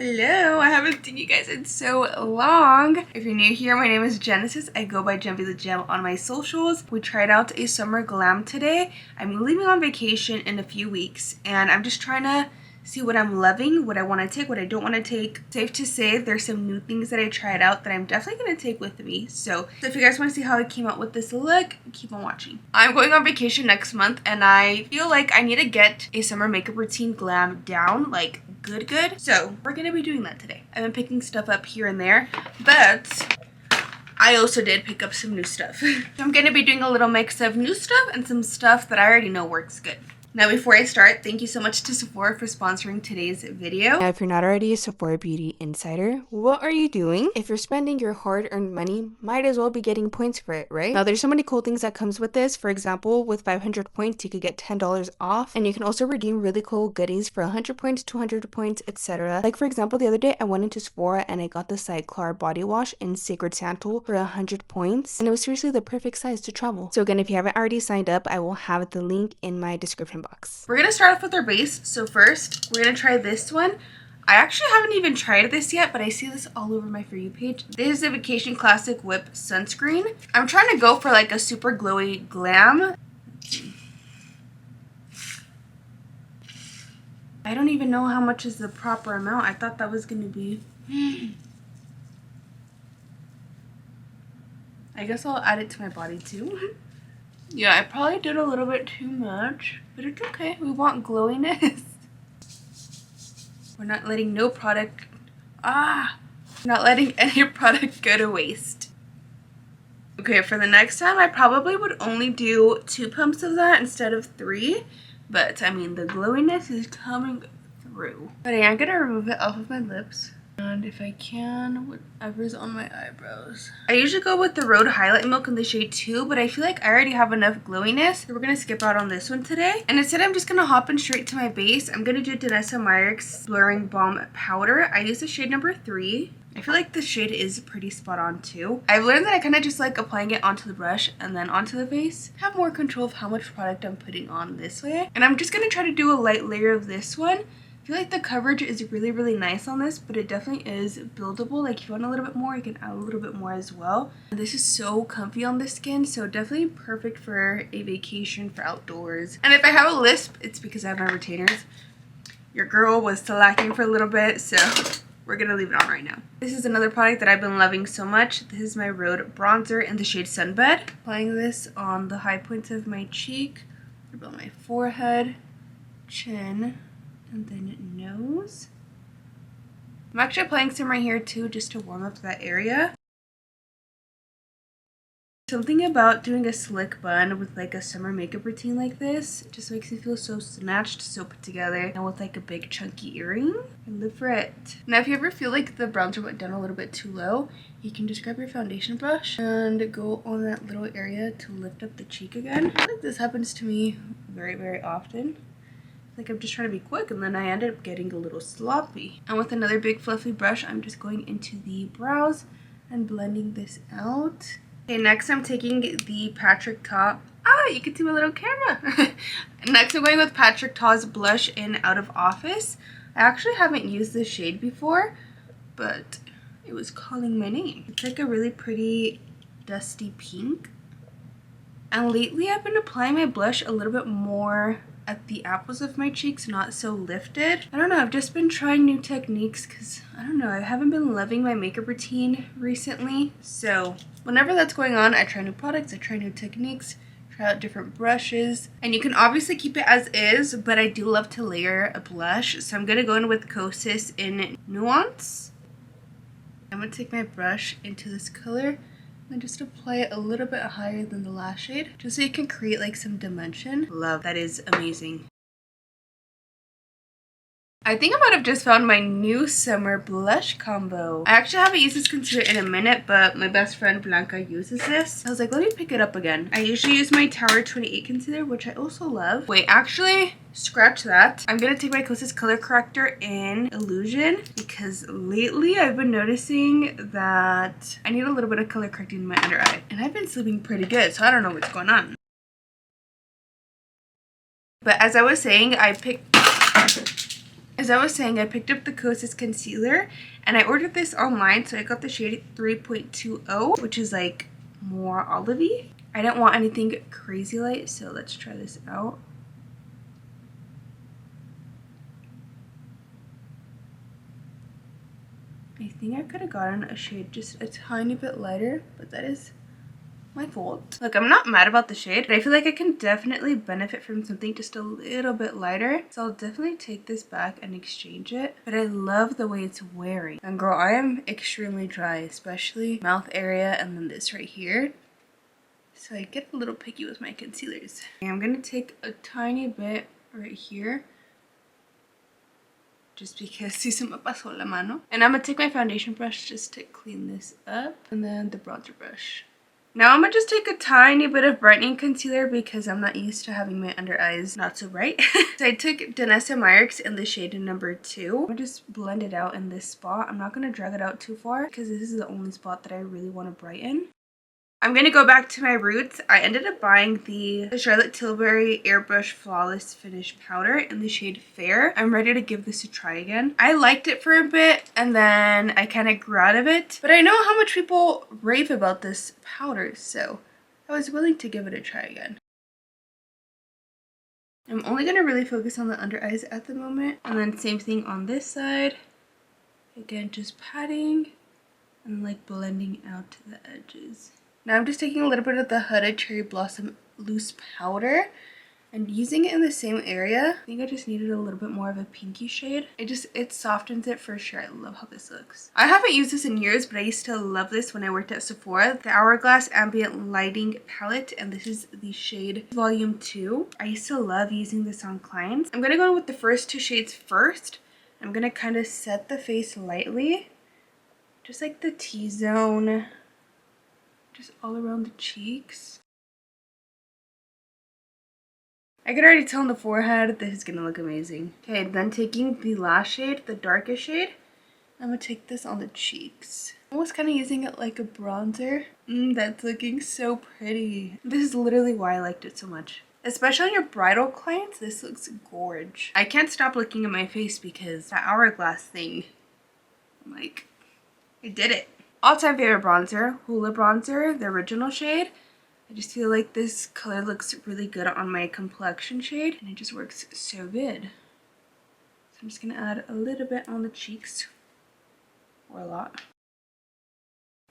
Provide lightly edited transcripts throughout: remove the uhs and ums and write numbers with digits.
Hello, I haven't seen you guys in so long. If you're new here, my name is Genesis. I go by Gemby the Gem on my socials. We tried out a summer glam today. I'm leaving on vacation in a few weeks and I'm just trying to see what I'm loving, what I want to take, what I don't want to take. Safe to say there's some new things that I tried out that I'm definitely going to take with me. So if you guys want to see how I came out with this look, keep on watching. I'm going on vacation next month and I feel like I need to get a summer makeup routine glam down, like good. So we're going to be doing that today. I've been picking stuff up here and there, but I also did pick up some new stuff. So I'm going to be doing a little mix of new stuff and some stuff that I already know works good. Now before I start, thank you so much to Sephora for sponsoring today's video. Now if you're not already a Sephora Beauty Insider, what are you doing? If you're spending your hard-earned money, might as well be getting points for it, right? Now there's so many cool things that comes with this. For example, with 500 points, you could get $10 off, and you can also redeem really cool goodies for 100 points, 200 points, etc. Like for example, the other day I went into Sephora and I got the Cyclar body wash in Sacred Santal for 100 points, and it was seriously the perfect size to travel. So again, if you haven't already signed up, I will have the link in my description box. We're gonna start off with our base. So first we're gonna try this one. I actually haven't even tried this yet, but I see this all over my For You page. This is the Vacation Classic Whip sunscreen. I'm trying to go for like a super glowy glam. I don't even know how much is the proper amount. I thought that was gonna be I guess I'll add it to my body too. Yeah, I probably did a little bit too much, but it's okay. We want glowiness. We're not letting no product, we're not letting any product go to waste. Okay, for the next time, I probably would only do 2 pumps of that instead of 3, but I mean, the glowiness is coming through. But I am gonna remove it off of my lips. And if I can, whatever's on my eyebrows. I usually go with the Rhode Highlight Milk in the shade 2, but I feel like I already have enough glowiness. So we're going to skip out on this one today. And instead, I'm just going to hop in straight to my base. I'm going to do Danessa Myricks Blurring Balm Powder. I use the shade number 3. I feel like the shade is pretty spot on too. I've learned that I kind of just like applying it onto the brush and then onto the face. Have more control of how much product I'm putting on this way. And I'm just going to try to do a light layer of this one. I feel like the coverage is really nice on this, but it definitely is buildable. Like if you want a little bit more, you can add a little bit more as well. And this is so comfy on the skin, so definitely perfect for a vacation, for outdoors. And if I have a lisp, it's because I have my retainers. Your girl was still lacking for a little bit, so we're gonna leave it on right now. This is another product that I've been loving so much. This is my Rhode bronzer in the shade Sunbed. Applying this on the high points of my cheek, about my forehead, chin, and then nose. I'm actually applying some right here too, just to warm up that area. Something about doing a slick bun with like a summer makeup routine like this just makes me feel so snatched, so put together, and with like a big chunky earring. I live for it. Now if you ever feel like the bronzer went down a little bit too low, you can just grab your foundation brush and go on that little area to lift up the cheek again. I feel like this happens to me very often. Like I'm just trying to be quick and then I end up getting a little sloppy. And with another big fluffy brush, I'm just going into the brows and blending this out. Okay, next I'm taking the Patrick Ta. You can see my little camera. Next I'm going with Patrick Ta's blush in Out of Office. I actually haven't used this shade before, but it was calling my name. It's like a really pretty dusty pink. And lately I've been applying my blush a little bit more at the apples of my cheeks, not so lifted. I don't know, I've just been trying new techniques because I don't know, I haven't been loving my makeup routine recently. So whenever that's going on, I try new products, I try new techniques, try out different brushes. And you can obviously keep it as is, but I do love to layer a blush. So I'm gonna go in with Kosas in Nuance. I'm gonna take my brush into this color and just apply it a little bit higher than the last shade, just so you can create like some dimension. Love, that is amazing. I think I might have just found my new summer blush combo. I actually haven't used this concealer in a minute, but my best friend Blanca uses this. I was like, let me pick it up again. I usually use my Tower 28 concealer, which I also love. Wait, actually, scratch that. I'm gonna take my Kosas color corrector in Illusion because lately I've been noticing that I need a little bit of color correcting in my under eye. And I've been sleeping pretty good, so I don't know what's going on. But as I was saying, I picked As I was saying, I picked up the Kosas concealer and I ordered this online, so I got the shade 3.20, which is like more olivey. I didn't want anything crazy light, so let's try this out. I think I could have gotten a shade just a tiny bit lighter, but that is my fault. Look, I'm not mad about the shade, but I feel like I can definitely benefit from something just a little bit lighter. So I'll definitely take this back and exchange it. But I love the way it's wearing. And girl, I am extremely dry, especially mouth area and then this right here. So I get a little picky with my concealers. I'm gonna take a tiny bit right here, just because si se me pasó la mano. And I'm gonna take my foundation brush just to clean this up, and then the bronzer brush. Now I'm gonna just take a tiny bit of brightening concealer because I'm not used to having my under eyes not so bright. So I took Danessa Myricks in the shade number 2. I'm gonna just blend it out in this spot. I'm not gonna drag it out too far because this is the only spot that I really want to brighten. I'm going to go back to my roots. I ended up buying the Charlotte Tilbury Airbrush Flawless Finish Powder in the shade Fair. I'm ready to give this a try again. I liked it for a bit and then I kind of grew out of it. But I know how much people rave about this powder, so I was willing to give it a try again. I'm only going to really focus on the under eyes at the moment. And then same thing on this side. Again, just patting and like blending out to the edges. Now I'm just taking a little bit of the Huda Cherry Blossom Loose Powder and using it in the same area. I think I just needed a little bit more of a pinky shade. It softens it for sure. I love how this looks. I haven't used this in years, but I used to love this when I worked at Sephora. The Hourglass Ambient Lighting Palette, and this is the shade Volume 2. I used to love using this on clients. I'm going to go in with the first 2 shades first. I'm going to kind of set the face lightly, just like the T-zone. Just all around the cheeks. I can already tell on the forehead this is gonna look amazing. Okay, then taking the last shade, the darkest shade, I'm gonna take this on the cheeks. Almost kind of using it like a bronzer. That's looking so pretty. This is literally why I liked it so much. Especially on your bridal clients, this looks gorge. I can't stop looking at my face because that hourglass thing, I'm like, I did it. All-time favorite bronzer, Hoola bronzer, the original shade. I just feel like this color looks really good on my complexion shade and it just works so good. So I'm just gonna add a little bit on the cheeks, or a lot.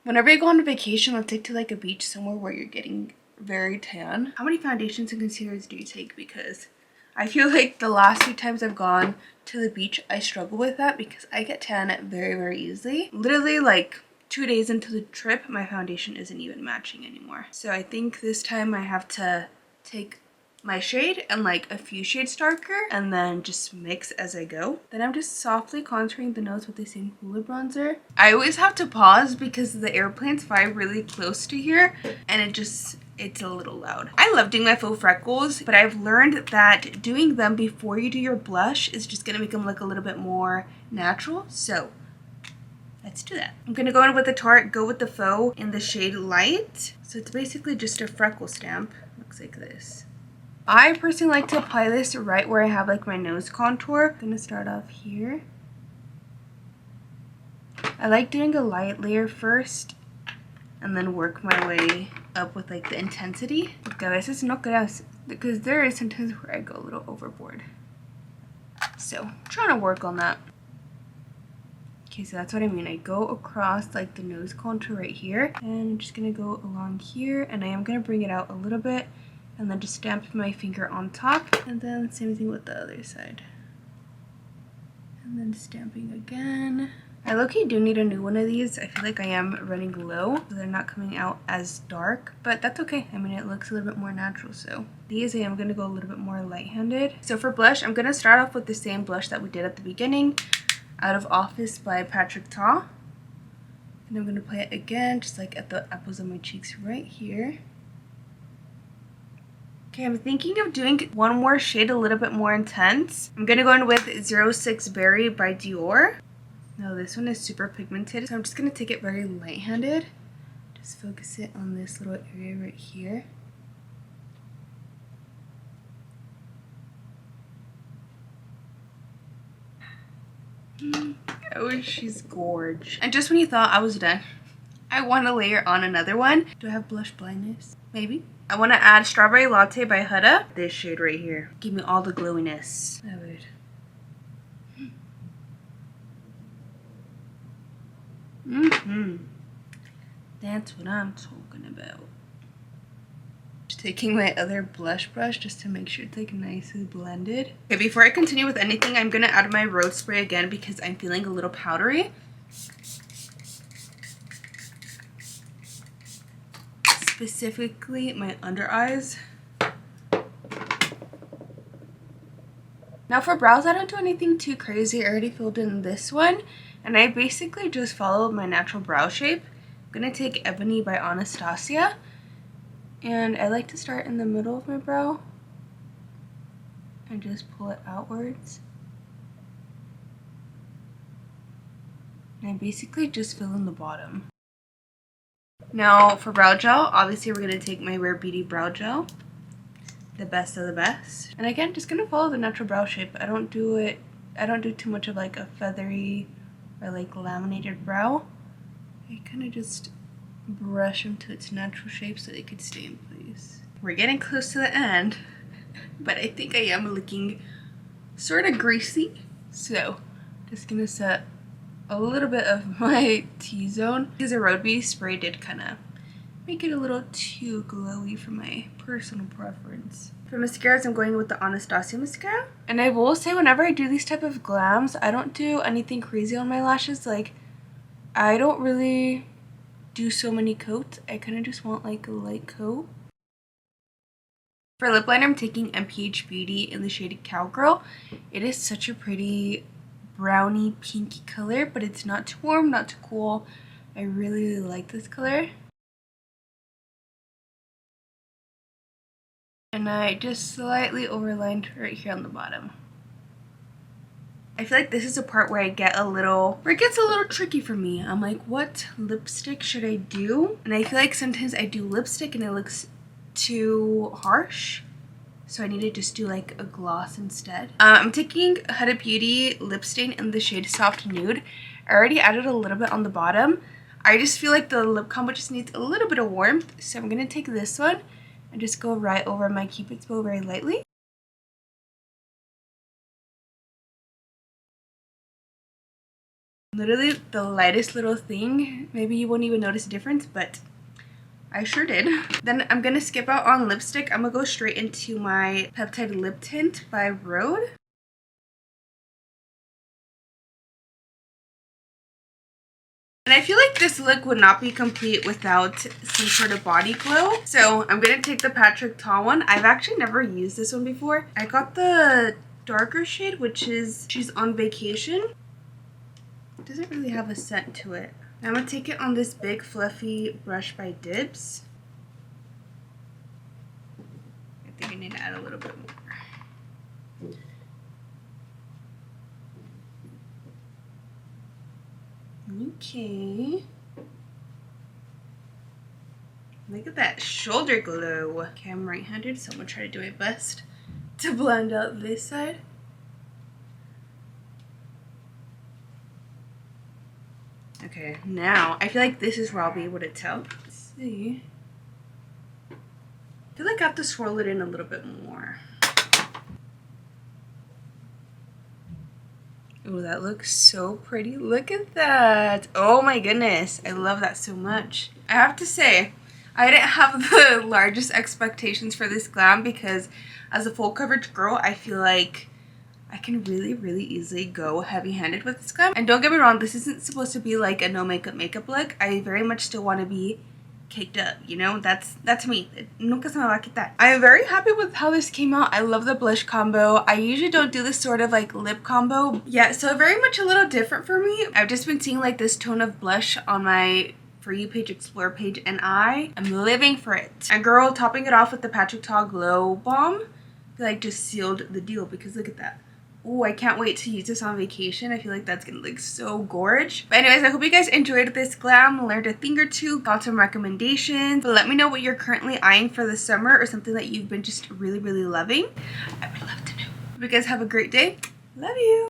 Whenever you go on a vacation, let's take to like a beach somewhere where you're getting very tan. How many foundations and concealers do you take? Because I feel like the last few times I've gone to the beach, I struggle with that because I get tan very, very easily. Literally like 2 days into the trip, my foundation isn't even matching anymore. So I think this time I have to take my shade and like a few shades darker and then just mix as I go. Then I'm just softly contouring the nose with the same Hoola bronzer. I always have to pause because the airplanes fly really close to here and it's a little loud. I love doing my faux freckles, but I've learned that doing them before you do your blush is just gonna make them look a little bit more natural. So let's do that. I'm gonna go in with the Tarte Go With The Faux in the shade Light. So it's basically just a freckle stamp. Looks like this. I personally like to apply this right where I have like my nose contour. I'm gonna start off here. I like doing a light layer first and then work my way up with like the intensity. Porque a veces no creas, because there is sometimes where I go a little overboard. So I'm trying to work on that. Okay, so that's what I mean. I go across like the nose contour right here and I'm just gonna go along here and I am gonna bring it out a little bit and then just stamp my finger on top, and then same thing with the other side. And then stamping again. I low-key do need a new one of these. I feel like I am running low, so they're not coming out as dark, but that's okay. I mean, it looks a little bit more natural, so. These I am gonna go a little bit more light-handed. So for blush, I'm gonna start off with the same blush that we did at the beginning, Out of Office by Patrick Ta. And I'm gonna apply it again, just like at the apples of my cheeks right here. Okay, I'm thinking of doing one more shade a little bit more intense. I'm gonna go in with 06 Berry by Dior. Now this one is super pigmented, so I'm just gonna take it very light-handed. Just focus it on this little area right here. Oh, she's gorge. And just when you thought I was done, I want to layer on another one. Do I have blush blindness? Maybe. I want to add Strawberry Latte by Huda. This shade right here. Give me all the glowiness. Love it. That's what I'm talking about. Just taking my other blush brush just to make sure it's like nicely blended. Okay, before I continue with anything, I'm gonna add my Rose Spray again because I'm feeling a little powdery. Specifically my under eyes. Now for brows, I don't do anything too crazy. I already filled in this one, and I basically just followed my natural brow shape. I'm gonna take Ebony by Anastasia, and I like to start in the middle of my brow and just pull it outwards. And I basically just fill in the bottom. Now for brow gel, obviously we're gonna take my Rare Beauty brow gel, the best of the best. And again, just gonna follow the natural brow shape. I don't do too much of like a feathery or like laminated brow. I kind of just brush them to its natural shape so they could stay in place. We're getting close to the end, but I think I am looking sort of greasy. So just gonna set a little bit of my T-zone because the Rare Beauty spray did kind of make it a little too glowy for my personal preference. For mascaras, I'm going with the Anastasia mascara. And I will say, whenever I do these type of glams, I don't do anything crazy on my lashes. Like, I don't really do so many coats. I kind of just want like a light coat. For lip liner, I'm taking MPH Beauty in the shade Cowgirl. It is such a pretty brownie pinky color, but it's not too warm, not too cool. I really like this color. And I just slightly overlined right here on the bottom. I feel like this is a part where it gets a little tricky for me. I'm like, what lipstick should I do? And I feel like sometimes I do lipstick and it looks too harsh. So I need to just do like a gloss instead. I'm taking Huda Beauty lip stain in the shade Soft Nude. I already added a little bit on the bottom. I just feel like the lip combo just needs a little bit of warmth. So I'm going to take this one and just go right over my Cupid's bow very lightly. Literally the lightest little thing. Maybe you won't even notice a difference, but I sure did. Then I'm gonna skip out on lipstick. I'm gonna go straight into my Peptide Lip Tint by Rhode. And I feel like this look would not be complete without some sort of body glow. So I'm gonna take the Patrick Ta one. I've actually never used this one before. I got the darker shade, which is She's on Vacation. It doesn't really have a scent to it. I'm going to take it on this big fluffy brush by Dibs. I think I need to add a little bit more. Okay. Look at that shoulder glow. Okay, I'm right-handed, so I'm going to try to do my best to blend out this side. Okay, now I feel like this is where I'll be able to tell. Let's see. I feel like I have to swirl it in a little bit more. Oh, that looks so pretty. Look at that. Oh my goodness. I love that so much. I have to say, I didn't have the largest expectations for this glam because as a full coverage girl, I feel like I can really easily go heavy-handed with this glam. And don't get me wrong, this isn't supposed to be like a no makeup look. I very much still want to be caked up, you know? That's me. Nunca se me va a quitar. I am very happy with how this came out. I love the blush combo. I usually don't do this sort of like lip combo. Yeah, so very much a little different for me. I've just been seeing like this tone of blush on my For You page, Explore page, and I am living for it. And girl, topping it off with the Patrick Ta Glow Bomb, like just sealed the deal because look at that. Oh, I can't wait to use this on vacation. I feel like that's gonna look so gorge. But anyways, I hope you guys enjoyed this glam, learned a thing or two, got some recommendations. But let me know what you're currently eyeing for the summer or something that you've been just really loving. I would love to know. Hope you guys have a great day. Love you.